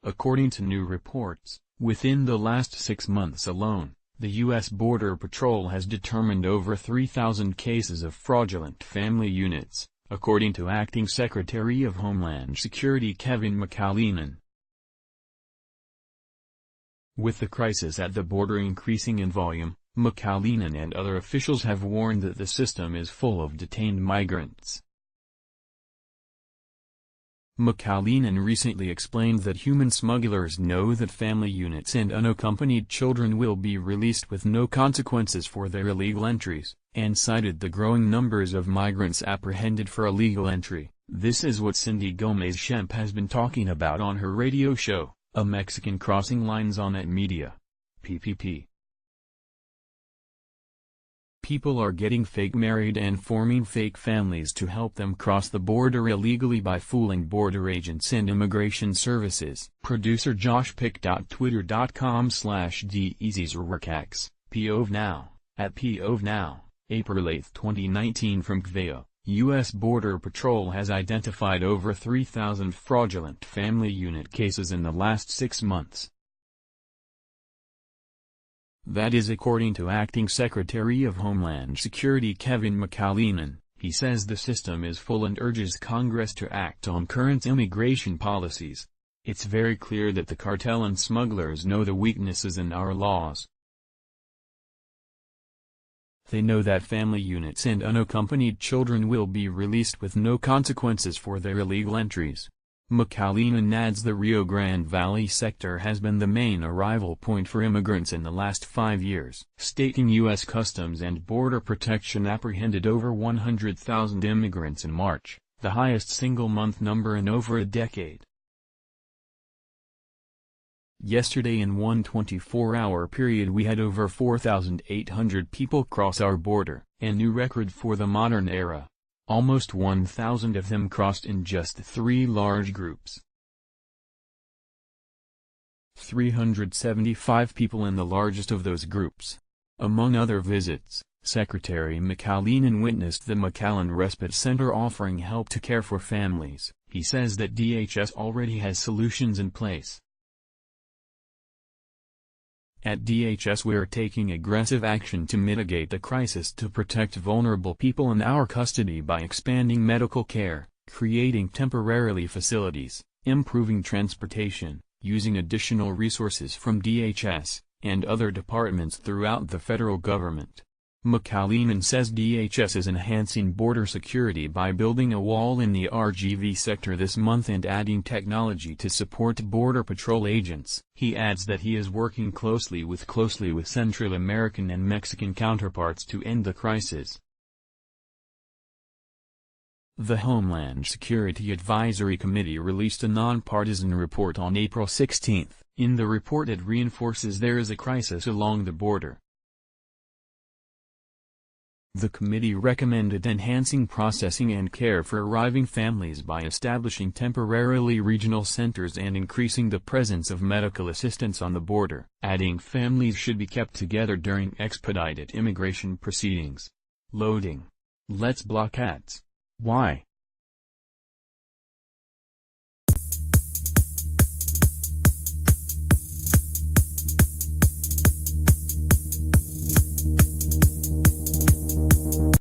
according to new reports. Within the last 6 months alone, the U.S. Border Patrol has determined over 3,000 cases of fraudulent family units, according to Acting Secretary of Homeland Security Kevin McAleenan. With the crisis at the border increasing in volume, McAleenan and other officials have warned that the system is full of detained migrants. McAleenan recently explained that human smugglers know that family units and unaccompanied children will be released with no consequences for their illegal entries, and cited the growing numbers of migrants apprehended for illegal entry. This is what Cindy Gomez-Schempp has been talking about on her radio show, A Mexican Crossing Lines on Net Media. PPP. People are getting fake married and forming fake families to help them cross the border illegally by fooling border agents and immigration services. Producer Josh picked out twitter.com/DEasyZorwerkax, POVNow, at POVNow, April 8, 2019 from Kveo. U.S. Border Patrol has identified over 3,000 fraudulent family unit cases in the last 6 months. That is according to Acting Secretary of Homeland Security Kevin McAleenan. He says the system is full and urges Congress to act on current immigration policies. It's very clear that the cartel and smugglers know the weaknesses in our laws. They know that family units and unaccompanied children will be released with no consequences for their illegal entries. McAleenan adds the Rio Grande Valley sector has been the main arrival point for immigrants in the last 5 years, stating U.S. Customs and Border Protection apprehended over 100,000 immigrants in March, the highest single-month number in over a decade. Yesterday in one 24-hour period we had over 4,800 people cross our border, a new record for the modern era. Almost 1,000 of them crossed in just 3 large groups. 375 people in the largest of those groups. Among other visits, Secretary McAleenan witnessed the McAllen Respite Center offering help to care for families. He says that DHS already has solutions in place. At DHS we're taking aggressive action to mitigate the crisis to protect vulnerable people in our custody by expanding medical care, creating temporary facilities, improving transportation, using additional resources from DHS, and other departments throughout the federal government. McAleenan says DHS is enhancing border security by building a wall in the RGV sector this month and adding technology to support Border Patrol agents. He adds that he is working closely with Central American and Mexican counterparts to end the crisis. The Homeland Security Advisory Committee released a nonpartisan report on April 16. In the report it reinforces there is a crisis along the border. The committee recommended enhancing processing and care for arriving families by establishing temporarily regional centers and increasing the presence of medical assistance on the border, adding families should be kept together during expedited immigration proceedings. Loading. Let's block ads. Why?